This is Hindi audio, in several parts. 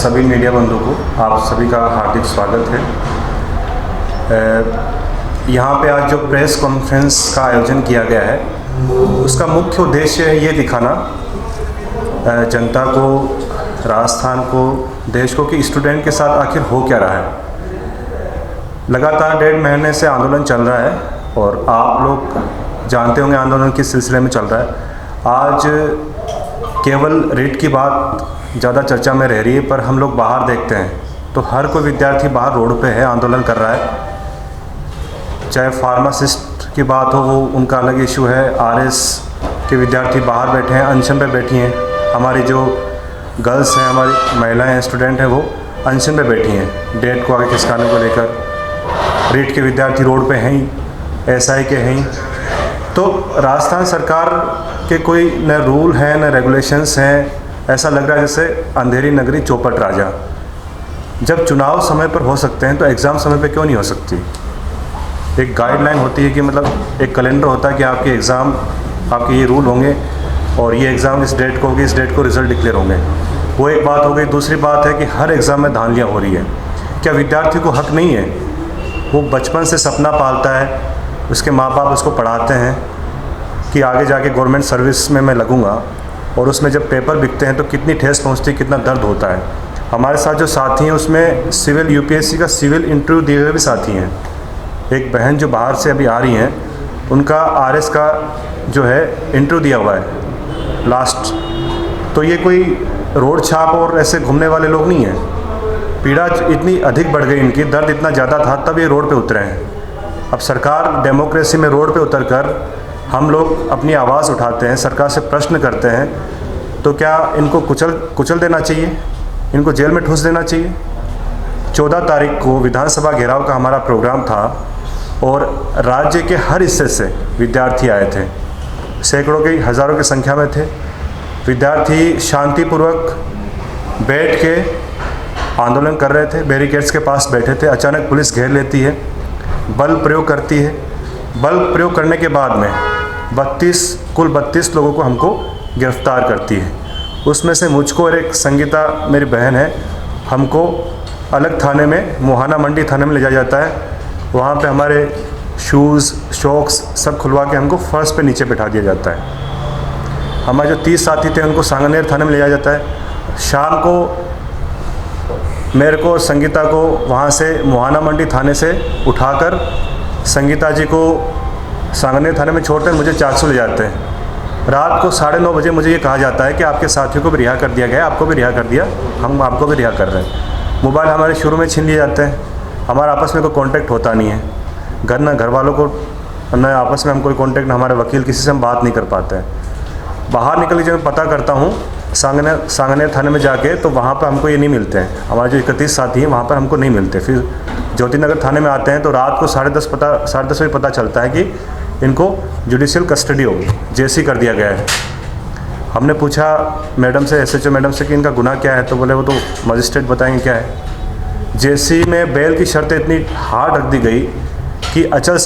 सभी मीडिया बंधुओं को आप सभी का हार्दिक स्वागत है। यहाँ पे आज जो प्रेस कॉन्फ्रेंस का आयोजन किया गया है उसका मुख्य उद्देश्य है ये दिखाना जनता को, राजस्थान को, देश को कि स्टूडेंट के साथ आखिर हो क्या रहा है। लगातार 1.5 महीने से आंदोलन चल रहा है और आप लोग जानते होंगे आंदोलन किस सिलसिले में चल रहा है। आज केवल रेट की बात ज़्यादा चर्चा में रह रही है, पर हम लोग बाहर देखते हैं तो हर कोई विद्यार्थी बाहर रोड पे है, आंदोलन कर रहा है। चाहे फार्मासिस्ट की बात हो, वो उनका अलग इशू है। आरएस के विद्यार्थी बाहर बैठे हैं, अनशन पे बैठी हैं। हमारी जो गर्ल्स हैं, हमारी महिलाएं हैं, स्टूडेंट हैं, वो अनशन पे बैठी हैं डेट को आगे खिसकाने को लेकर। रेट के विद्यार्थी रोड पे हैं ही, एसआई के हैं ही। तो राजस्थान सरकार के कोई न रूल हैं न रेगुलेशंस हैं। ऐसा लग रहा है जैसे अंधेरी नगरी चौपट राजा। जब चुनाव समय पर हो सकते हैं तो एग्ज़ाम समय पर क्यों नहीं हो सकती? एक गाइडलाइन होती है कि मतलब एक कैलेंडर होता है कि आपके एग्ज़ाम, आपके ये रूल होंगे और ये एग्ज़ाम इस डेट को होगी, इस डेट को रिज़ल्ट डिक्लेयर होंगे। वो एक बात हो गई। दूसरी बात है कि हर एग्ज़ाम में धांधलियाँ हो रही है। क्या विद्यार्थी को हक नहीं है? वो बचपन से सपना पालता है, उसके माँ बाप उसको पढ़ाते हैं कि आगे जाके गवर्नमेंट सर्विस में मैं लगूंगा, और उसमें जब पेपर बिकते हैं तो कितनी ठेस पहुंचती है, कितना दर्द होता है। हमारे साथ जो साथी हैं उसमें सिविल यूपीएससी का सिविल इंटरव्यू दिए हुए भी साथी हैं। एक बहन जो बाहर से अभी आ रही हैं, उनका आरएस का जो है इंटरव्यू दिया हुआ है लास्ट। तो ये कोई रोड छाप और ऐसे घूमने वाले लोग नहीं हैं। पीड़ा इतनी अधिक बढ़ गई, इनकी दर्द इतना ज़्यादा था तब ये रोड पे उतरे हैं। अब सरकार डेमोक्रेसी में रोड पे उतरकर हम लोग अपनी आवाज़ उठाते हैं, सरकार से प्रश्न करते हैं, तो क्या इनको कुचल देना चाहिए? इनको जेल में ठूस देना चाहिए? 14 तारीख को विधानसभा घेराव का हमारा प्रोग्राम था और राज्य के हर हिस्से से विद्यार्थी आए थे। सैकड़ों की, हज़ारों की संख्या में थे। विद्यार्थी शांतिपूर्वक बैठ के आंदोलन कर रहे थे, बैरिकेड्स के पास बैठे थे। अचानक पुलिस घेर लेती है, बल प्रयोग करती है। बल प्रयोग करने के बाद में कुल 32 लोगों को हमको गिरफ्तार करती है। उसमें से मुझको और एक संगीता मेरी बहन है, हमको अलग थाने में, मोहाना मंडी थाने में ले जाया जाता है। वहाँ पे हमारे शूज़, शॉक्स सब खुलवा के हमको फर्श पे नीचे बिठा दिया जाता है। हमारे जो 30 साथी थे उनको सांगनेर थाने में ले जाया जाता है। शाम को मेरे को, संगीता को वहाँ से मोहाना मंडी थाने से उठाकर संगीता जी को सांगनेर थाने में छोड़ते मुझे 400 ले जाते हैं। रात को 9:30 बजे मुझे ये कहा जाता है कि आपके साथियों को भी रिहा कर दिया गया, आपको भी रिहा कर दिया, हम आपको भी रिहा कर रहे हैं। मोबाइल हमारे शुरू में छीन लिए जाते हैं। हमारा आपस में कोई कांटेक्ट होता नहीं है। घर वालों को न आपस में हम कोई कांटेक्ट, न हमारे वकील, किसी से हम बात नहीं कर पाते हैं। बाहर निकल के जब मैं पता करता हूँ सांगनेर थाने में जाके, तो वहाँ पर हमको ये नहीं मिलते हैं। हमारे जो 31 साथी हैं वहाँ पर हमको नहीं मिलते। फिर ज्योति नगर थाने में आते हैं तो रात को 10:30 बजे पता चलता है कि इनको जुडिशियल कस्टडी होगी, जेसी कर दिया गया है। हमने पूछा मैडम से, एसएचओ मैडम से कि इनका गुनाह क्या है, तो बोले वो तो मजिस्ट्रेट बताएंगे क्या है। जेसी में बेल की शर्तें इतनी हार्ड रख दी गई कि अचल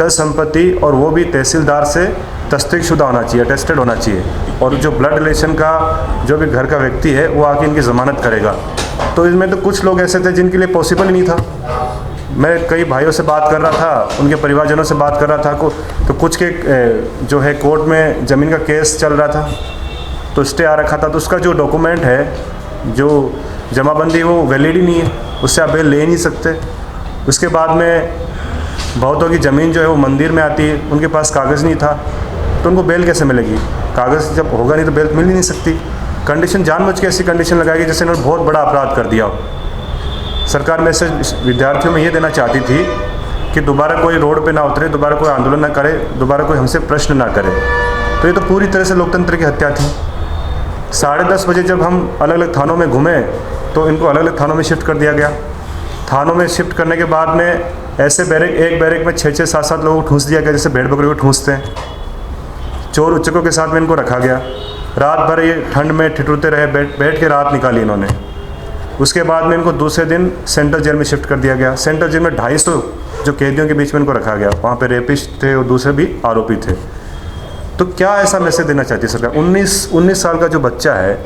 संपत्ति और वो भी तहसीलदार से तस्दीकशुदा होना चाहिए, अटेस्टेड होना चाहिए, और जो ब्लड रिलेशन का जो भी घर का व्यक्ति है वो आके इनकी ज़मानत करेगा। तो इसमें तो कुछ लोग ऐसे थे जिनके लिए पॉसिबल ही नहीं था। मैं कई भाइयों से बात कर रहा था, उनके परिवारजनों से बात कर रहा था तो कुछ के जो है कोर्ट में ज़मीन का केस चल रहा था, तो स्टे आ रखा था, तो उसका जो डॉक्यूमेंट है, जो जमाबंदी, वो वैलिड ही नहीं है, उससे आप बेल ले नहीं सकते। उसके बाद में बहुतों की ज़मीन जो है वो मंदिर में आती है, उनके पास कागज़ नहीं था, तो उनको बेल कैसे मिलेगी? कागज़ जब होगा नहीं तो बेल मिल ही नहीं सकती। कंडीशन जानबूझ के ऐसी कंडीशन लगाएगी जैसे इन्होंने बहुत बड़ा अपराध कर दिया। सरकार मैसेज विद्यार्थियों में ये देना चाहती थी कि दोबारा कोई रोड पे ना उतरे, दोबारा कोई आंदोलन ना करे, दोबारा कोई हमसे प्रश्न ना करे। तो ये तो पूरी तरह से लोकतंत्र की हत्या थी। 10:30 बजे जब हम अलग अलग थानों में घूमे तो इनको अलग अलग थानों में शिफ्ट कर दिया गया। थानों में शिफ्ट करने के बाद में ऐसे एक बैरक में 6-6, 7-7 लोगों को ठूंस दिया गया जैसे भेड़ बकरी को ठूंसते हैं। चोर उच्चकों के साथ में इनको रखा गया। रात भर ये ठंड में ठिठुरते रहे, बैठ के रात निकाली इन्होंने। उसके बाद में इनको दूसरे दिन सेंट्रल जेल में शिफ्ट कर दिया गया। सेंट्रल जेल में 250 जो कैदियों के बीच में इनको रखा गया। वहाँ पे रेपिस्ट थे और दूसरे भी आरोपी थे। तो क्या ऐसा मैसेज देना चाहती है सरकार? 19 साल का जो बच्चा है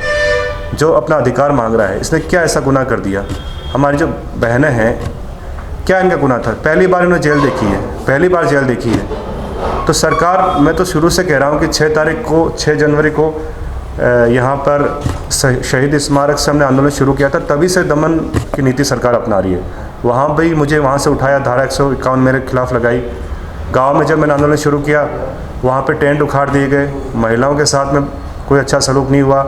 जो अपना अधिकार मांग रहा है, इसने क्या ऐसा गुनाह कर दिया? हमारी जो बहनें हैं, क्या इनका गुनाह था? पहली बार इन्होंने जेल देखी है, पहली बार जेल देखी है। तो सरकार, मैं तो शुरू से कह रहा हूँ कि 6 जनवरी को यहाँ पर शहीद स्मारक से हमने आंदोलन शुरू किया था, तभी से दमन की नीति सरकार अपना रही है। वहाँ भी मुझे वहाँ से उठाया, धारा 151 मेरे खिलाफ लगाई। गांव में जब मैंने आंदोलन शुरू किया, वहाँ पे टेंट उखाड़ दिए गए, महिलाओं के साथ में कोई अच्छा सलूक नहीं हुआ।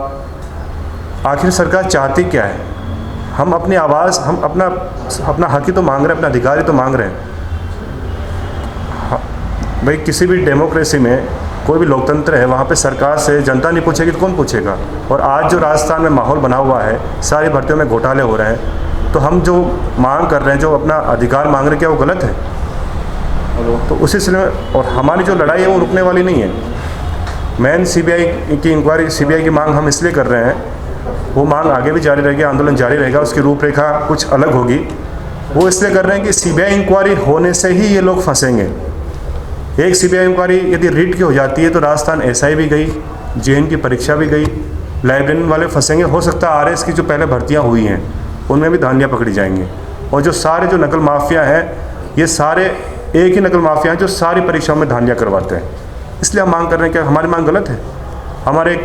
आखिर सरकार चाहती क्या है? हम अपनी आवाज़, हम अपना हक ही तो मांग रहे हैं, अपना अधिकार ही तो मांग रहे हैं। भाई, किसी भी डेमोक्रेसी में, कोई भी लोकतंत्र है, वहाँ पे सरकार से जनता नहीं पूछेगी तो कौन पूछेगा? और आज जो राजस्थान में माहौल बना हुआ है, सारी भर्तियों में घोटाले हो रहे हैं, तो हम जो मांग कर रहे हैं, जो अपना अधिकार मांग रहे हैं, क्या वो गलत है? तो उसी सिलसिले में, और हमारी जो लड़ाई है वो रुकने वाली नहीं है। मेन सीबीआई की इंक्वायरी, सीबीआई की मांग हम इसलिए कर रहे हैं, वो मांग आगे भी जारी रहेगी, आंदोलन जारी रहेगा, उसकी रूपरेखा कुछ अलग होगी। वो इसलिए कर रहे हैं कि सीबीआई इंक्वायरी होने से ही ये लोग फंसेंगे। एक सीबीआई इंक्वायरी यदि रीट की हो जाती है तो राजस्थान एसआई भी गई, जेएन की परीक्षा भी गई, लाइब्रेरियन वाले फंसेंगे। हो सकता है आरएस की जो पहले भर्तियां हुई हैं उनमें भी धांधियाँ पकड़ी जाएंगी। और जो सारे जो नकल माफिया हैं, ये सारे एक ही नकल माफिया हैं जो सारी परीक्षाओं में धांधियाँ करवाते हैं। इसलिए हम मांग कर रहे हैं। क्या हमारी मांग गलत है? हमारे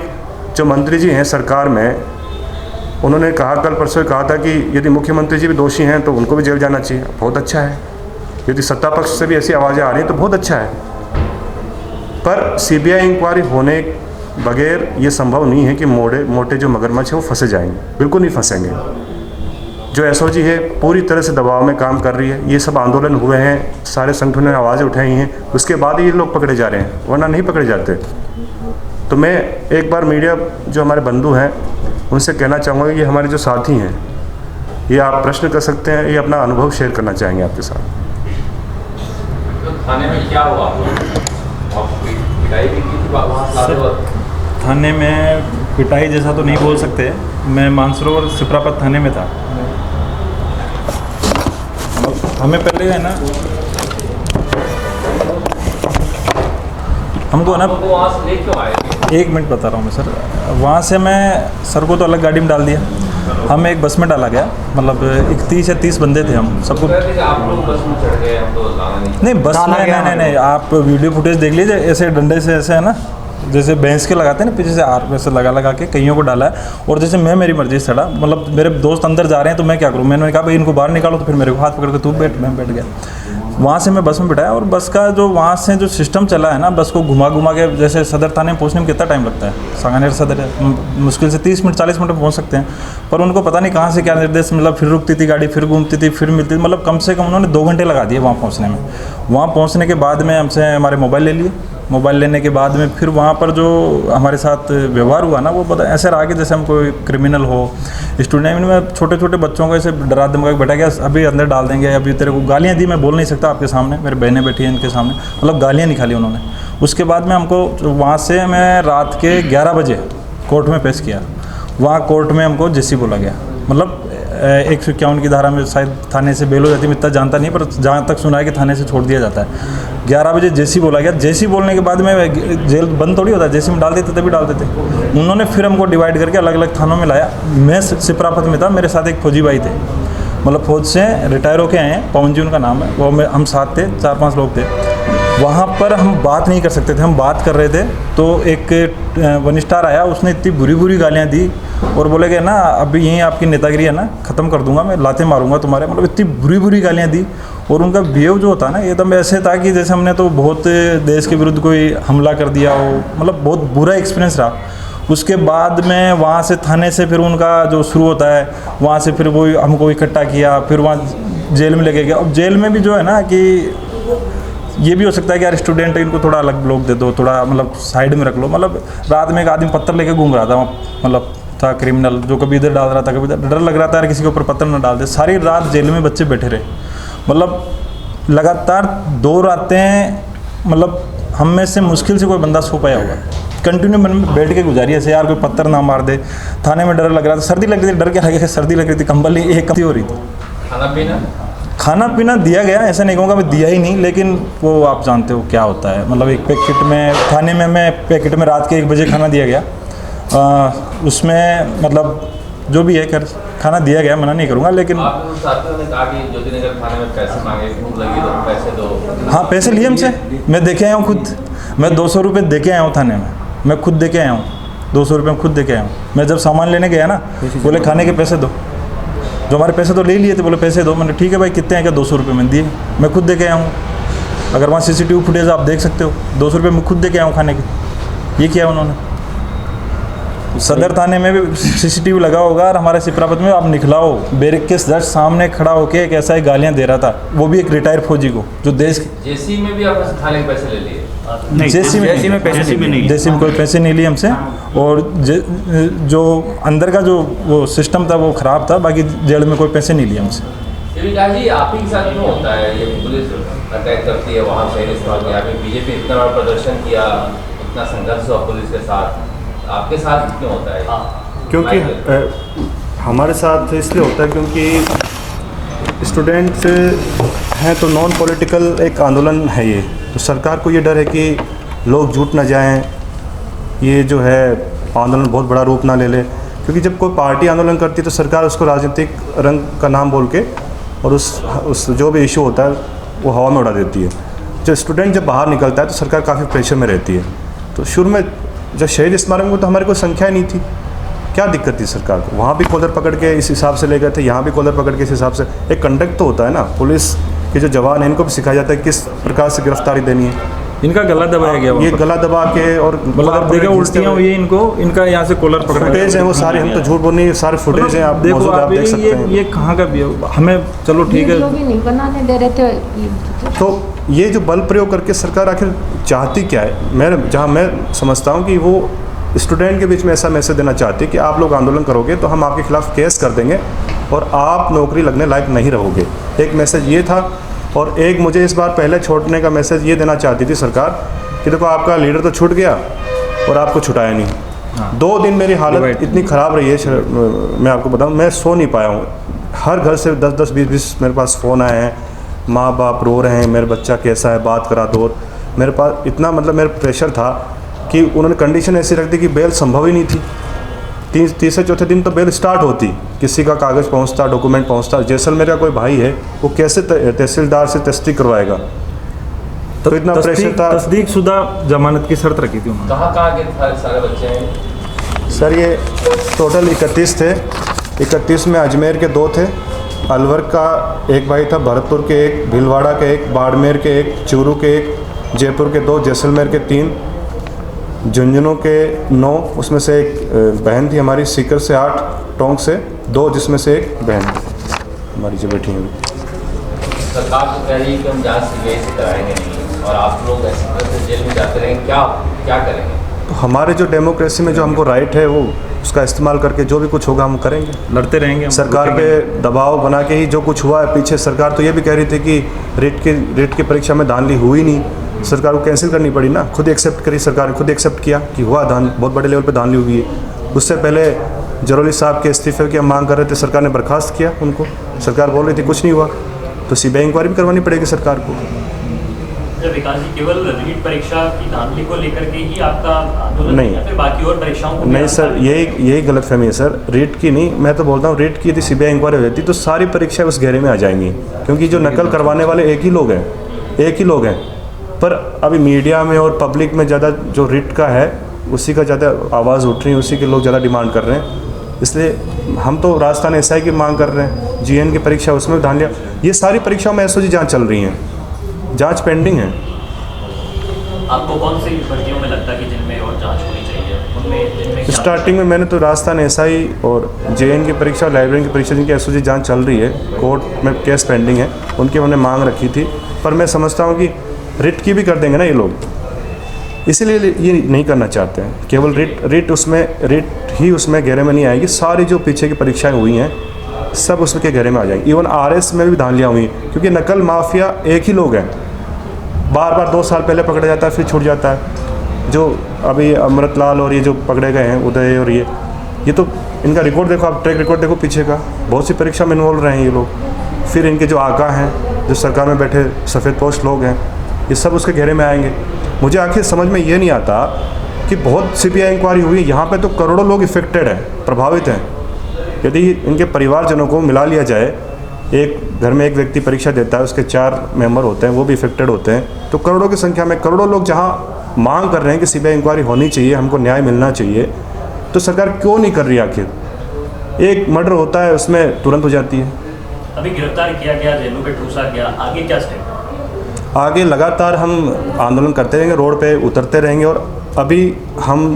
जो मंत्री जी हैं सरकार में, उन्होंने कहा, कल परसों कहा था कि यदि मुख्यमंत्री जी भी दोषी हैं तो उनको भी जेल जाना चाहिए। बहुत अच्छा है, यदि सत्ता पक्ष से भी ऐसी आवाज़ें आ रही हैं तो बहुत अच्छा है। पर सीबीआई इंक्वायरी होने बगैर ये संभव नहीं है कि मोटे जो मगरमच्छ हैं वो फंसे जाएंगे। बिल्कुल नहीं फंसेंगे। जो एसओजी है पूरी तरह से दबाव में काम कर रही है। ये सब आंदोलन हुए हैं, सारे संगठनों ने आवाज़ें उठाई हैं, उसके बाद ये लोग पकड़े जा रहे हैं, वरना नहीं पकड़े जाते। तो मैं एक बार मीडिया जो हमारे बंधु हैं उनसे कहना चाहूँगा कि ये हमारे जो साथी हैं, ये आप प्रश्न कर सकते हैं, ये अपना अनुभव शेयर करना चाहेंगे आपके साथ। तो थाने में क्या हुआ? पिटाई भी की थी? थाने में पिटाई जैसा तो नहीं बोल सकते। मैं मानसरोवर सिपरापत थाने में था। हमें पहले है ना, हमको ना, वहाँ से ले क्यों आए? 1 मिनट बता रहा हूँ मैं सर। वहाँ से मैं सर को तो अलग गाड़ी में डाल दिया, हम एक बस में डाला गया। मतलब 31 या 30 बंदे थे हम सबको। आप लोग बस में चढ़ गए, हम तो लाना नहीं बस में, नहीं, आप वीडियो फुटेज देख लीजिए। ऐसे डंडे से ऐसे है ना, जैसे भैंस के लगाते हैं ना, पीछे से आर वैसे लगा के कईयों को डाला है। और जैसे मैं मेरी मर्जी से चढ़ा, मतलब मेरे दोस्त अंदर जा रहे हैं तो मैं क्या करूँ? मैंने कहा भाई इनको बाहर निकालो, तो फिर मेरे को हाथ पकड़ के तू बैठ, मैं बैठ गया। वहाँ से मैं बस में बिठाया, और बस का जो वहाँ से जो सिस्टम चला है ना, बस को घुमा के, जैसे सदर थाने में पहुँचने में कितना टाइम लगता है? सांगानेर सदर है, मुश्किल से 30 मिनट 40 मिनट में पहुँच सकते हैं। पर उनको पता नहीं कहाँ से क्या निर्देश, मतलब फिर रुकती थी गाड़ी, फिर घूमती थी, फिर मिलती थी। मतलब कम से कम उन्होंने 2 घंटे लगा दिए वहाँ पहुँचने में। वहाँ पहुँचने के बाद में हमसे हमारे मोबाइल ले लिए। मोबाइल लेने के बाद में फिर वहाँ पर जो हमारे साथ व्यवहार हुआ ना, वो ऐसे रहा कि जैसे हम कोई क्रिमिनल हो। स्टूडेंट में छोटे छोटे बच्चों को ऐसे डरा धमका के बैठा गया, अभी अंदर डाल देंगे, अभी तेरे को गालियाँ दी। मैं बोल नहीं सकता आपके सामने, मेरे बहनें बैठी हैं इनके सामने, मतलब गालियाँ निकाली उन्होंने। उसके बाद में हमको वहाँ से मैं रात के 11 बजे कोर्ट में पेश किया। वहाँ कोर्ट में हमको जेसी बोला गया। मतलब 151 की धारा में शायद थाने से बेल हो जाती है, मैं इतना जानता नहीं, पर जहाँ तक सुना है कि थाने से छोड़ दिया जाता है। 11 बजे जेसी बोला गया। जेसी बोलने के बाद में जेल बंद थोड़ी होता है, जेसी में डाल देते तभी डाल देते। उन्होंने फिर हमको डिवाइड करके अलग अलग थानों में लाया। मैं सिपरापत में था, मेरे साथ एक फौजी भाई थे, मतलब फौज से रिटायर होके आए हैं, पवन जी उनका नाम है। वो हम साथ थे, 4-5 लोग थे। वहाँ पर हम बात नहीं कर सकते थे, हम बात कर रहे थे तो एक 1 स्टार आया, उसने इतनी बुरी गालियाँ दी और बोले कि ना अभी यहीं आपकी नेतागिरी है ना, ख़त्म कर दूंगा मैं, लाते मारूंगा तुम्हारे। मतलब इतनी बुरी गालियाँ दी। और उनका बिहेव जो होता है ना, एकदम ऐसे था कि जैसे हमने तो बहुत देश के विरुद्ध कोई हमला कर दिया हो। मतलब बहुत बुरा एक्सपीरियंस रहा। उसके बाद में वहाँ से थाने से फिर उनका जो शुरू होता है, वहाँ से फिर वो हमको इकट्ठा किया, फिर वहाँ जेल में लेके गया। अब जेल में भी जो है ना कि ये भी हो सकता है कि यार स्टूडेंट है, इनको थोड़ा अलग ब्लॉक दे दो, थोड़ा मतलब साइड में रख लो। मतलब रात में एक आदमी पत्थर लेके घूम रहा था, मतलब था क्रिमिनल, जो कभी इधर डाल रहा था, कभी इधर। डर लग रहा था यार किसी के ऊपर पत्थर न डाल दे। सारी रात जेल में बच्चे बैठे रहे, मतलब लगातार 2 रातें। मतलब हम में से मुश्किल से कोई बंदा सो पाया होगा। कंटिन्यू मन में बैठ के गुजारी ऐसे, यार कोई पत्थर ना मार दे। थाने में डर लग रहा था, सर्दी लग रही थी, डर क्या लगे, सर्दी लग रही थी, कंबल एक हो रही थी। खाना पीना दिया गया, ऐसा नहीं कहूँगा मैं दिया ही नहीं, लेकिन वो आप जानते हो क्या होता है। मतलब एक पैकेट में, थाने में मैं पैकेट में रात के 1 बजे खाना दिया गया। उसमें मतलब जो भी है कर खाना दिया गया, मना नहीं करूँगा, लेकिन आपने उन साथियों ने कहा कि ज्योतिनगर थाने में पैसे मांगे, भूख लगी तो पैसे दो। हाँ पैसे लिए हमसे, मैं देखे आया हूँ खुद, मैं 200 रुपये दे के आया हूँ थाने में, मैं खुद दे के आया हूँ, 200 रुपये में खुद दे के आया हूँ। मैं जब सामान लेने गया ना, बोले खाने के पैसे दो, जो हमारे पैसे तो ले लिए थे, बोले पैसे दो। मैंने ठीक है भाई कितने हैं, क्या 200 रुपये मैंने दिए, मैं खुद दे के आया हूँ। अगर वहाँ CCTV फुटेज आप देख सकते हो, 200 रुपये मैं खुद दे के आया हूँ खाने के। ये किया उन्होंने। सदर थाने में भी CCTV लगा होगा, और हमारे सिपरापत में आप निकलाओ, बैरिक के जस्ट सामने खड़ा होके एक ऐसा ही गालियाँ दे रहा था, वो भी एक रिटायर्ड फौजी को, जो देश जेसी में भी आपने थाने के पैसे ले लिए? जेसी में पैसे नहीं, जेसी में कोई पैसे नहीं लिए हमसे। और जो अंदर का जो वो सिस्टम था वो ख़राब था, बाकी जेल में कोई पैसे नहीं लिए हमसे। विकास जी, आप ही के साथ क्यों होता है ये पुलिस अटैक करती है वहाँ शहरी इस्तेमाल किया? अभी बीजेपी इतना बड़ा प्रदर्शन किया, इतना संघर्ष हुआ पुलिस के साथ, आपके साथ क्यों होता है? क्योंकि हमारे साथ इसलिए होता है क्योंकि स्टूडेंट्स हैं तो नॉन पॉलिटिकल एक आंदोलन है ये, तो सरकार को ये डर है कि लोग जुट ना जाएं, ये जो है आंदोलन बहुत बड़ा रूप ना ले ले। क्योंकि जब कोई पार्टी आंदोलन करती है तो सरकार उसको राजनीतिक रंग का नाम बोल के और उस जो भी इशू होता है वो हवा में उड़ा देती है। जब स्टूडेंट जब बाहर निकलता है तो सरकार काफ़ी प्रेशर में रहती है। तो शुरू में जब शहीद स्मारक में तो हमारी कोई संख्या नहीं थी, क्या दिक्कत थी सरकार को? वहाँ भी कॉलर पकड़ के इस हिसाब से ले गए थे, यहाँ भी कॉलर पकड़ के इस हिसाब से। एक कंडक्ट तो होता है ना, पुलिस के जो जवान हैं इनको भी सिखाया जाता है किस प्रकार से गिरफ्तारी देनी है। इनका गला दबाया गया, ये गला दबा के और मतलब आप देखो उल्टियाँ हुई इनको, इनका यहाँ से कॉलर पकड़ा। फुटेज है वो सारे, हम तो झूठ बोल नहीं, सारे फुटेज हैं, आप देखो मौजूद, आप देख सकते हैं। ये कहाँ का भी है, हमें चलो ठीक है, वीडियो भी नहीं बनाने दे रहे थे। तो ये जो बल प्रयोग करके सरकार आखिर चाहती क्या है? जहाँ मैं समझता हूँ कि वो स्टूडेंट के बीच में ऐसा मैसेज देना चाहती है कि आप लोग आंदोलन करोगे तो हम आपके खिलाफ केस कर देंगे और आप नौकरी लगने लायक नहीं रहोगे। एक मैसेज ये था। और एक मुझे इस बार पहले छोड़ने का मैसेज ये देना चाहती थी सरकार कि देखो आपका लीडर तो छूट गया और आपको छुटाया नहीं। हाँ। 2 दिन मेरी हालत इतनी ख़राब रही है, मैं आपको बताऊं, मैं सो नहीं पाया हूँ। हर घर से 10-10, 20-20 मेरे पास फ़ोन आए हैं, माँ बाप रो रहे हैं, मेरा बच्चा कैसा है, बात करा दो। मेरे पास इतना मतलब मेरा प्रेशर था कि उन्होंने कंडीशन ऐसी रख दी कि बेल संभव ही नहीं थी। तीसरे चौथे दिन तो बेल स्टार्ट होती, किसी का कागज़ पहुंचता, डॉक्यूमेंट पहुंचता। जैसलमेर का कोई भाई है वो कैसे तहसीलदार से तस्दीक करवाएगा? तो इतना प्रेशर था। तस्दीक शुदा जमानत की शर्त रखी थी उन्होंने। कहाँ के सारे बच्चे हैं? सर ये टोटल 31 थे। 31 में अजमेर के 2 थे, अलवर का एक भाई था, भरतपुर के 1, भीलवाड़ा के 1, बाड़मेर के 1, चूरू के 1, जयपुर के 2, जैसलमेर के 3, झुंझुनू के 9, उसमें से एक बहन थी हमारी, सीकर से 8, टोंक से 2, जिसमें से एक बहन हमारी जो बैठी है। सरकार तो कह रही है कि हम जांच सीबीआई से कराएंगे नहीं, और आप लोग ऐसे तरह से जेल में जाते रहेंगे, क्या करेंगे? तो हमारे जो डेमोक्रेसी में जो हमको राइट है वो उसका इस्तेमाल करके जो भी कुछ होगा हम करेंगे, लड़ते रहेंगे हम। सरकार पे दबाव बना के ही जो कुछ हुआ है। पीछे सरकार तो ये भी कह रही थी कि रेट की परीक्षा में धांधली हुई नहीं, सरकार को कैंसिल करनी पड़ी ना, खुद एक्सेप्ट करी सरकार ने, खुद एक्सेप्ट किया कि हुआ बहुत बड़े लेवल पे धांधली हुई है। उससे पहले जरौली साहब के इस्तीफे की हम मांग कर रहे थे, सरकार ने बर्खास्त किया उनको। सरकार बोल रही थी कुछ नहीं हुआ, तो सीबीआई इंक्वायरी भी करवानी पड़ेगी सरकार को। विकास जी, केवल नीट परीक्षा की धांधली को लेकर के ही आपका आंदोलन नहीं, या फिर बाकी और परीक्षाओं को नहीं सर, यही गलतफहमी है सर। रेट की नहीं, मैं तो बोलता हूँ रेट की यदि सीबीआई इंक्वायरी हो जाती तो सारी परीक्षाएं उस घेरे में आ जाएंगी, क्योंकि जो नकल करवाने वाले एक ही लोग हैं। पर अभी मीडिया में और पब्लिक में ज़्यादा जो रिट का है उसी का ज़्यादा आवाज़ उठ रही है, उसी के लोग ज़्यादा डिमांड कर रहे हैं। इसलिए हम तो राजस्थान एसआई की मांग कर रहे हैं, जीएन की परीक्षा उसमें धांधलियाँ, ये सारी परीक्षाओं में एसओजी जांच चल रही हैं, जांच पेंडिंग है। आपको कौन सी भर्तियों में लगता है कि जिनमें और जांच होनी चाहिए? उनमें जिनमें स्टार्टिंग में मैंने तो राजस्थान एसआई और जेएन की परीक्षा, लाइब्रेरी की परीक्षा, जिनकी एसओजी जांच चल रही है, कोर्ट में केस पेंडिंग है, उनकी हमने मांग रखी थी। पर मैं समझता हूँ कि रिट की भी कर देंगे ना ये लोग, इसीलिए ये नहीं करना चाहते हैं। केवल रिट ही उसमें घेरे में नहीं आएगी, सारी जो पीछे की परीक्षाएं हुई हैं सब उसमें के घेरे में आ जाएंगी। इवन आरएस में भी धांधलियाँ हुई, क्योंकि नकल माफिया एक ही लोग हैं, बार 2 साल पहले पकड़ा जाता है फिर छूट जाता है। जो अभी अमृतलाल और ये जो पकड़े गए हैं, उदय और ये तो इनका रिकॉर्ड देखो, आप ट्रैक रिकॉर्ड देखो पीछे का, बहुत सी परीक्षा में इन्वॉल्व रहे हैं ये लोग। फिर इनके जो आका हैं, जो सरकार में बैठे सफ़ेद पोस्ट लोग हैं, ये सब उसके घेरे में आएंगे। मुझे आखिर समझ में ये नहीं आता कि बहुत सीबीआई इंक्वायरी हुई, यहाँ पे तो करोड़ों लोग इफ़ेक्टेड हैं, प्रभावित हैं। यदि इनके परिवारजनों को मिला लिया जाए, एक घर में एक व्यक्ति परीक्षा देता है, उसके 4 मेंबर होते हैं, वो भी इफ़ेक्टेड होते हैं, तो करोड़ों की संख्या में करोड़ों लोग जहाँ मांग कर रहे हैं कि सीबीआई इंक्वायरी होनी चाहिए, हमको न्याय मिलना चाहिए, तो सरकार क्यों नहीं कर रही? आखिर एक मर्डर होता है उसमें तुरंत हो जाती है। अभी गिरफ्तार किया गया, जेलों में ठूसा गया, आगे क्या स्टेप? आगे लगातार हम आंदोलन करते रहेंगे, रोड पे उतरते रहेंगे। और अभी हम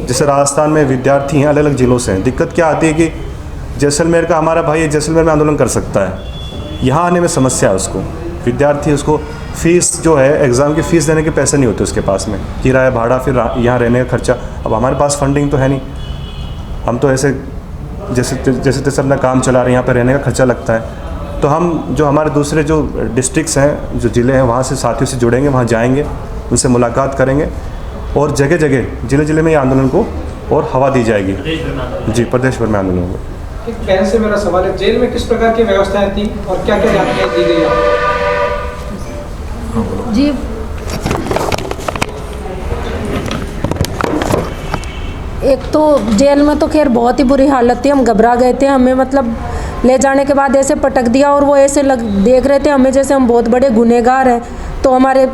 जैसे राजस्थान में विद्यार्थी हैं, अलग अलग ज़िलों से हैं, दिक्कत क्या आती है कि जैसलमेर का हमारा भाई जैसलमेर में आंदोलन कर सकता है, यहाँ आने में समस्या है उसको। विद्यार्थी उसको फ़ीस जो है, एग्ज़ाम की फ़ीस देने के पैसे नहीं होते उसके पास में, किराया भाड़ा, फिर यहाँ रहने का खर्चा। अब हमारे पास फंडिंग तो है नहीं, हम तो ऐसे जैसे तैसे अपना काम चला रहे हैं, यहाँ पर रहने का खर्चा लगता है। तो हम जो हमारे दूसरे जो डिस्ट्रिक्ट्स हैं, जो ज़िले हैं, वहाँ से साथियों से जुड़ेंगे, वहाँ जाएंगे, उनसे मुलाकात करेंगे और जगह जगह ज़िले में ये आंदोलन को और हवा दी जाएगी। जी, प्रदेश भर में आंदोलन होगा। एक बहन से मेरा सवाल है, जेल में किस प्रकार की व्यवस्थाएं थी और क्या क्या जानकारी दी गई है? जी, एक तो जेल में तो खैर बहुत ही बुरी हालत थी, हम घबरा गए थे। हमें मतलब ले जाने के बाद ऐसे पटक दिया और वो ऐसे देख रहे थे हमें जैसे हम बहुत बड़े गुनहगार हैं। तो हमारे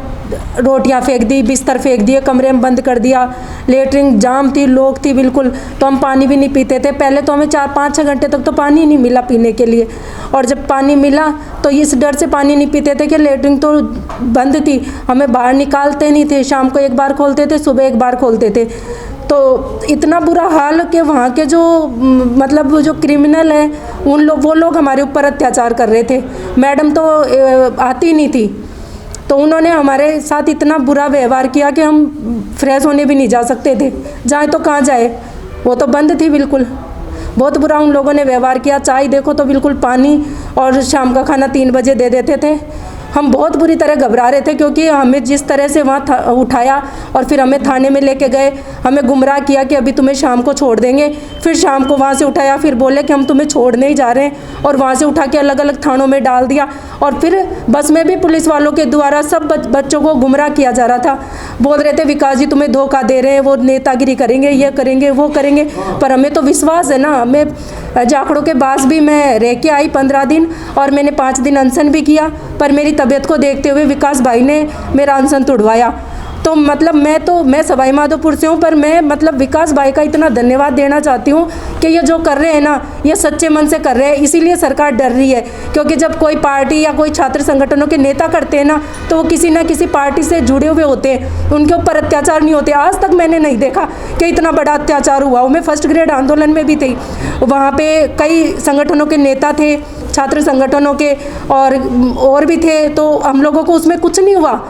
रोटियां फेंक दी, बिस्तर फेंक दिए, कमरे में बंद कर दिया, लेटरिन जाम थी, लोग थी बिल्कुल। तो हम पानी भी नहीं पीते थे। पहले तो हमें 4-5-6 घंटे तक तो पानी नहीं मिला पीने के लिए, और जब पानी मिला तो इस डर से पानी नहीं पीते थे कि लेटरिन तो बंद थी, हमें बाहर निकालते नहीं थे। शाम को एक बार खोलते थे, सुबह एक बार खोलते थे। तो इतना बुरा हाल कि वहाँ के जो मतलब जो क्रिमिनल हैं वो लोग हमारे ऊपर अत्याचार कर रहे थे। मैडम तो आती नहीं थी, तो उन्होंने हमारे साथ इतना बुरा व्यवहार किया कि हम फ्रेश होने भी नहीं जा सकते थे। जाए तो कहाँ जाए, वो तो बंद थी बिल्कुल। बहुत बुरा उन लोगों ने व्यवहार किया। चाय देखो तो बिल्कुल पानी, और शाम का खाना 3 बजे दे देते थे। हम बहुत बुरी तरह घबरा रहे थे, क्योंकि हमें जिस तरह से वहाँ उठाया और फिर हमें थाने में लेके गए, हमें गुमराह किया कि अभी तुम्हें शाम को छोड़ देंगे। फिर शाम को वहाँ से उठाया, फिर बोले कि हम तुम्हें छोड़ने ही जा रहे हैं, और वहाँ से उठा के अलग अलग थानों में डाल दिया। और फिर बस में भी पुलिस वालों के द्वारा सब बच्चों को गुमराह किया जा रहा था। बोल रहे थे विकास जी तुम्हें धोखा दे रहे हैं, वो नेतागिरी करेंगे, ये करेंगे, वो करेंगे। पर हमें तो विश्वास है ना। हमें जाखड़ों के पास भी मैं रह के आई 15 दिन, और मैंने 5 दिन अनशन भी किया, पर मेरी तबीयत को देखते हुए विकास भाई ने मेरा अनशन तोड़वाया। तो मतलब मैं सवाई माधोपुर से हूँ, पर मैं मतलब विकास भाई का इतना धन्यवाद देना चाहती हूँ कि ये जो कर रहे हैं ना, ये सच्चे मन से कर रहे हैं। इसीलिए सरकार डर रही है, क्योंकि जब कोई पार्टी या कोई छात्र संगठनों के नेता करते हैं ना, तो वो किसी ना किसी पार्टी से जुड़े हुए होते हैं, उनके ऊपर अत्याचार नहीं होते। आज तक मैंने नहीं देखा कि इतना बड़ा अत्याचार हुआ। मैं फर्स्ट ग्रेड आंदोलन में भी थी, वहाँ पे कई संगठनों के नेता थे, छात्र संगठनों के और भी थे, तो हम लोगों को उसमें कुछ नहीं हुआ,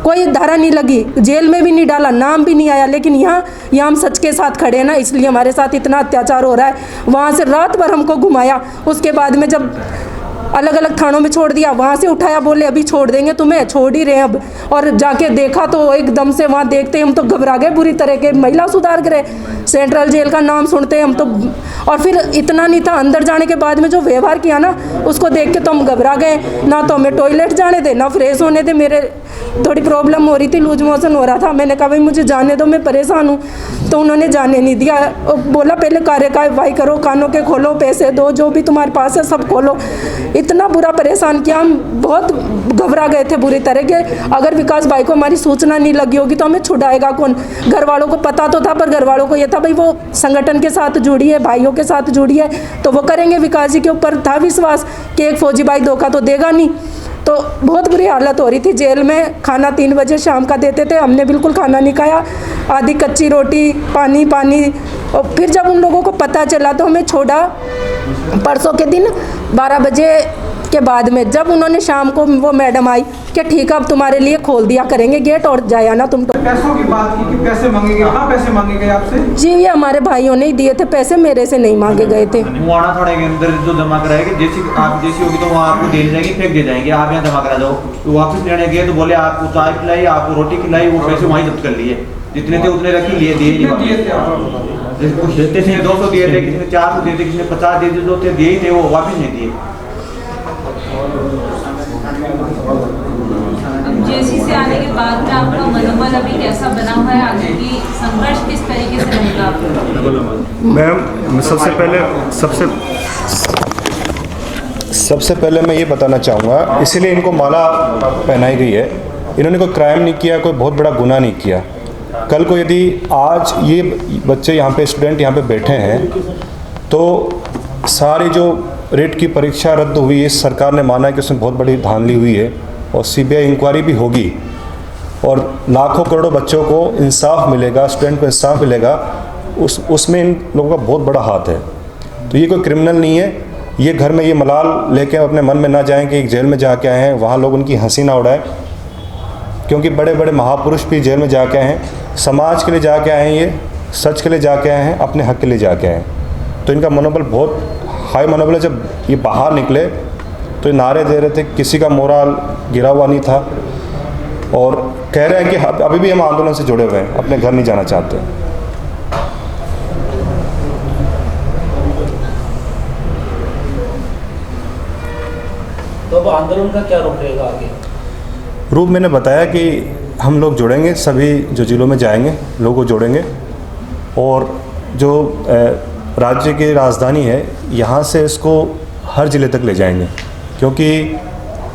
कोई धारा नहीं लगी, जेल में भी नहीं डाला, नाम भी नहीं आया। लेकिन यहाँ हम सच के साथ खड़े हैं ना, इसलिए हमारे साथ इतना अत्याचार हो रहा है। वहाँ से रात भर हमको घुमाया, उसके बाद में जब अलग अलग थानों में छोड़ दिया, वहाँ से उठाया, बोले अभी छोड़ देंगे तुम्हें, छोड़ ही रहे हैं अब। और जाके देखा तो एकदम से वहाँ देखते हम तो घबरा गए बुरी तरह के। महिला सुधार गृह, सेंट्रल जेल का नाम सुनते हम तो। और फिर इतना नहीं था, अंदर जाने के बाद में जो व्यवहार किया ना, उसको देख के तो हम घबरा गए। ना तो हमें टॉयलेट जाने दे, ना फ्रेश होने दे। मेरे थोड़ी प्रॉब्लम हो रही थी, लूज मोशन हो रहा था। मैंने कहा भाई मुझे जाने दो, मैं परेशान हूँ। तो उन्होंने जाने नहीं दिया, बोला पहले कार्यवाही करो, कानों के खोलो, पैसे दो, जो भी तुम्हारे पास है सब खोलो। इतना बुरा परेशान किया, हम बहुत घबरा गए थे बुरी तरह के। अगर विकास भाई को हमारी सूचना नहीं लगी होगी तो हमें छुड़ाएगा कौन? घर वालों को पता तो था, पर घर वालों को ये था भाई वो संगठन के साथ जुड़ी है, भाइयों के साथ जुड़ी है, तो वो करेंगे। विकास जी के ऊपर था विश्वास कि एक फौजी भाई धोखा तो देगा नहीं। तो बहुत बुरी हालत हो रही थी जेल में। खाना 3 बजे शाम का देते थे, हमने बिल्कुल खाना नहीं खाया, आधी कच्ची रोटी, पानी। और फिर जब उन लोगों को पता चला तो हमें छोड़ा परसों के दिन 12 बजे के बाद में। जब उन्होंने शाम को वो मैडम आई कि ठीक है अब तुम्हारे लिए खोल दिया करेंगे गेट, और जाया ना तुम। तो पैसों की बात की कि पैसे मांगे गए, हाँ पैसे मांगे गए आपसे? जी, ये हमारे भाइयों ने ही दिए थे पैसे, मेरे से नहीं मांगे गए थे। मुआना थाने के अंदर जो जमा कराएंगे, जैसी होगी तो वहाँ आपको दे जाएंगे, फेंक दे जाएंगे, आप यहाँ जमा करा दो। तो वापस लेने गए तो बोले आपको चाय खिलाई, आपको रोटी खिलाई, वो पैसे वहीं जब्त कर लिए। जितने थे उतने रखी लिए, दिए कुछ देते थे, 200 दिए थे, किसी ने 400 दिए थे, किसी ने 50 दिए थे, जो थे दिए ही थे, वो वापस नहीं दिए। जेसी से आने के बाद में आपका मनोबल अभी कैसा बना हुआ है, आगे की संघर्ष किस तरीके से रहेगा आपका? मैम सबसे पहले मैं ये बताना चाहूँगा, इसीलिए इनको माला पहनाई गई है। इन्होंने कोई क्राइम नहीं किया, कोई बहुत बड़ा गुनाह नहीं किया। कल को यदि आज ये बच्चे यहाँ पे स्टूडेंट यहाँ पे बैठे हैं तो सारी जो रेट की परीक्षा रद्द हुई है, सरकार ने माना है कि उसमें बहुत बड़ी धांधली हुई है और सीबीआई इंक्वायरी भी होगी और लाखों करोड़ों बच्चों को इंसाफ मिलेगा, स्टूडेंट को इंसाफ मिलेगा, उसमें इन लोगों का बहुत बड़ा हाथ है। तो ये कोई क्रिमिनल नहीं है। ये घर में ये मलाल लेके अपने मन में ना जाएं कि एक जेल में जाके आए हैं, वहाँ लोग उनकी हंसी ना उड़ाएं, क्योंकि बड़े बड़े महापुरुष भी जेल में जाके आए हैं, समाज के लिए जाके आए हैं, ये सच के लिए जाके आए हैं, अपने हक के लिए जाके आए हैं। तो इनका मनोबल बहुत हाई मनोबल है। जब ये बाहर निकले तो ये नारे दे रहे थे, किसी का मोराल गिरा हुआ नहीं था और कह रहे हैं कि अभी भी हम आंदोलन से जुड़े हुए हैं, अपने घर नहीं जाना चाहते। तो अब आंदोलन का क्या रूप रहेगा आगे? रूप मैंने बताया कि हम लोग जुड़ेंगे, सभी जो जिलों में जाएंगे लोगों को जोड़ेंगे और जो राज्य की राजधानी है यहाँ से इसको हर ज़िले तक ले जाएंगे, क्योंकि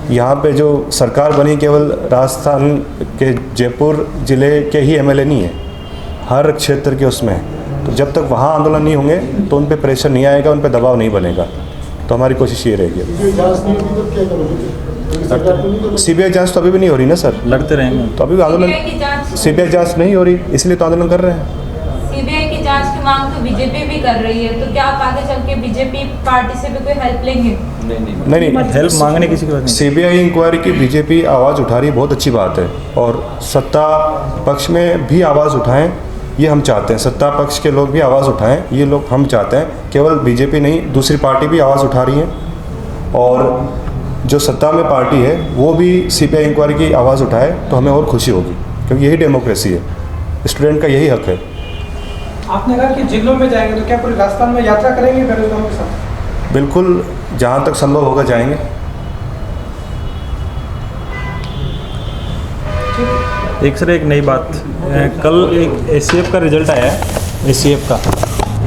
यहाँ पे जो सरकार बनी केवल राजस्थान के जयपुर ज़िले के ही एमएलए नहीं है, हर क्षेत्र के उसमें है। तो जब तक वहाँ आंदोलन नहीं होंगे तो उन पे प्रेशर नहीं आएगा, उन पे दबाव नहीं बनेगा। तो हमारी कोशिश ये रहेगी। सीबीआई जांच तो अभी भी नहीं हो रही ना सर, लड़ते रहेंगे तो अभी आंदोलन सीबीआई जांच नहीं हो रही, इसलिए तो आंदोलन कर रहे हैं। सीबीआई की जांच की मांग तो बीजेपी भी कर रही है, तो क्या आप आगे चल के बीजेपी पार्टी से भी कोई हेल्प लेंगे? नहीं, हेल्प मांगने किसी की बात नहीं। सीबीआई इंक्वायरी की बीजेपी आवाज़ उठा रही है, बहुत अच्छी बात है, और सत्ता पक्ष में भी आवाज़ उठाएं ये हम चाहते हैं। सत्ता पक्ष के लोग भी आवाज़ उठाएं ये लोग हम चाहते हैं। केवल बीजेपी नहीं, दूसरी पार्टी भी आवाज़ उठा रही है और जो सत्ता में पार्टी है वो भी सीबीआई इंक्वायरी की आवाज़ उठाए तो हमें और खुशी होगी, क्योंकि यही डेमोक्रेसी है, स्टूडेंट का यही हक है। आपने कहा कि जिलों में जाएंगे, तो क्या पूरे राजस्थान में यात्रा करेंगे बेरोजगारों के साथ? बिल्कुल, जहाँ तक संभव होगा जाएंगे। एक सर एक नई बात, कल एक एसीएफ का रिजल्ट आया है, एसीएफ का,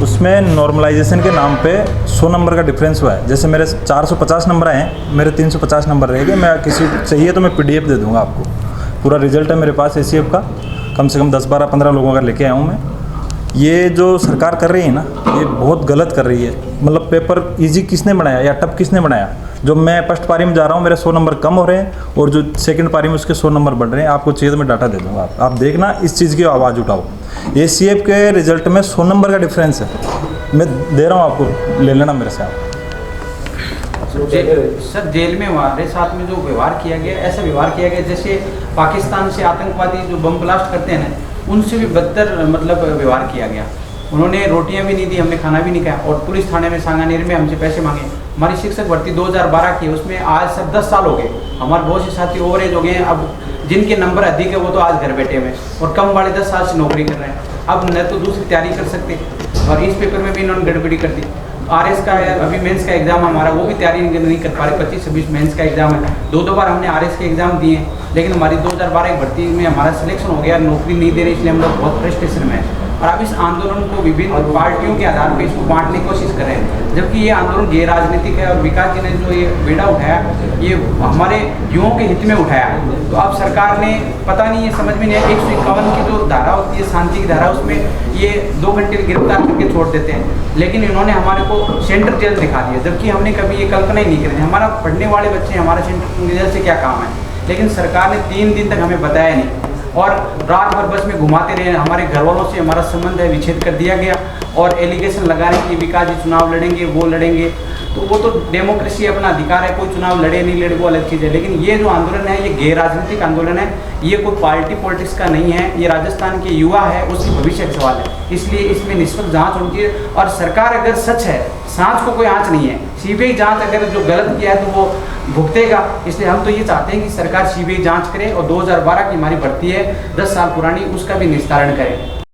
उसमें नॉर्मलाइजेशन के नाम पे 100 नंबर का डिफरेंस हुआ है। जैसे मेरे 450 नंबर आए हैं, मेरे 350 नंबर रहेंगे। मैं किसी चाहिए तो मैं पीडीएफ दे दूंगा आपको, पूरा रिजल्ट है मेरे पास एसीएफ का, कम से कम 10, 12, 15 लोगों का लेके आया हूँ मैं। ये जो सरकार कर रही है ना, ये बहुत गलत कर रही है। मतलब पेपर इजी किसने बनाया या टफ किसने बनाया? जो मैं फर्स्ट पारी में जा रहा हूँ मेरे 100 नंबर कम हो रहे हैं और जो सेकंड पारी में उसके 100 नंबर बढ़ रहे हैं। आपको चाहिए तो मैं डाटा दे दूँगा, आप देखना, इस चीज़ की आवाज़ उठाओ। एसीएफ के रिजल्ट में 100 नंबर का डिफरेंस है, मैं दे रहा हूँ आपको, ले लेना मेरे से आप। सर जेल में हमारे साथ में जो व्यवहार किया गया, ऐसा व्यवहार किया गया जैसे पाकिस्तान से आतंकवादी जो बम ब्लास्ट करते हैं ना, उनसे भी बदतर मतलब व्यवहार किया गया। उन्होंने रोटियां भी नहीं दी, हमने खाना भी नहीं खाया, और पुलिस थाने में सांगानेर में हमसे पैसे मांगे। हमारी शिक्षक भर्ती 2012 की है, उसमें आज सर 10 साल हो गए। हमारे बहुत से साथी ओवर एज हो गए हैं, अब जिनके नंबर अधिक है वो तो आज घर बैठे हुए, और कम वाले 10 साल से नौकरी कर रहे हैं। अब न तो दूसरी तैयारी कर सकते, और इस पेपर में भी इन्होंने गड़बड़ी कर दी। आरएस का है, अभी मेंस का एग्जाम हमारा, वो भी तैयारी नहीं कर पा रहे। 25-26 मेंस का एग्जाम है, 2 बार हमने आरएस के एग्जाम दिए, लेकिन हमारी 2012 की भर्ती में हमारा सिलेक्शन हो गया, नौकरी नहीं दे रही, इसलिए हम लोग बहुत फ्रस्ट्रेशन में हैं। और अब इस आंदोलन को विभिन्न पार्टियों के आधार पर इसको बांटने की कोशिश कर रहे हैं, जबकि ये आंदोलन गैर राजनीतिक है। और विकास जी ने जो ये बेड़ा उठाया, ये हमारे युवाओं के हित में उठाया। तो अब सरकार ने पता नहीं, ये समझ में नहीं आया, 151 की जो धारा होती है, शांति की धारा, उसमें ये 2 घंटे गिरफ्तार करके छोड़ देते हैं, लेकिन इन्होंने हमारे को सेंट्रल जेल दिखा दिया, जबकि हमने कभी ये कल्पना ही नहीं करी। हमारा पढ़ने वाले बच्चे, हमारा सेंट्रल जेल से क्या काम है? लेकिन सरकार ने 3 दिन तक हमें बताया नहीं, और रात भर बस में घुमाते रहे। हमारे घर वालों से हमारा संबंध है विच्छेद कर दिया गया, और एलिगेशन लगा रहे कि विकास जी चुनाव लड़ेंगे, वो लड़ेंगे। तो वो तो डेमोक्रेसी अपना अधिकार है, कोई चुनाव लड़े नहीं लड़े वो अलग चीज़ है, लेकिन ये जो आंदोलन है ये गैर राजनीतिक आंदोलन है, ये कोई पार्टी पॉलिटिक्स का नहीं है, ये राजस्थान के युवा है, उसकी भविष्य का सवाल है। इसलिए इसमें निष्पक्ष जांच होनी चाहिए, और सरकार अगर सच है, सांच को कोई आँच नहीं है, सीबीआई जांच अगर जो गलत किया है तो वो भुगतेगा। इसलिए हम तो ये चाहते हैं कि सरकार सीबीआई जांच करे, और 2012 की हमारी भर्ती है 10 साल पुरानी, उसका भी निस्तारण करे।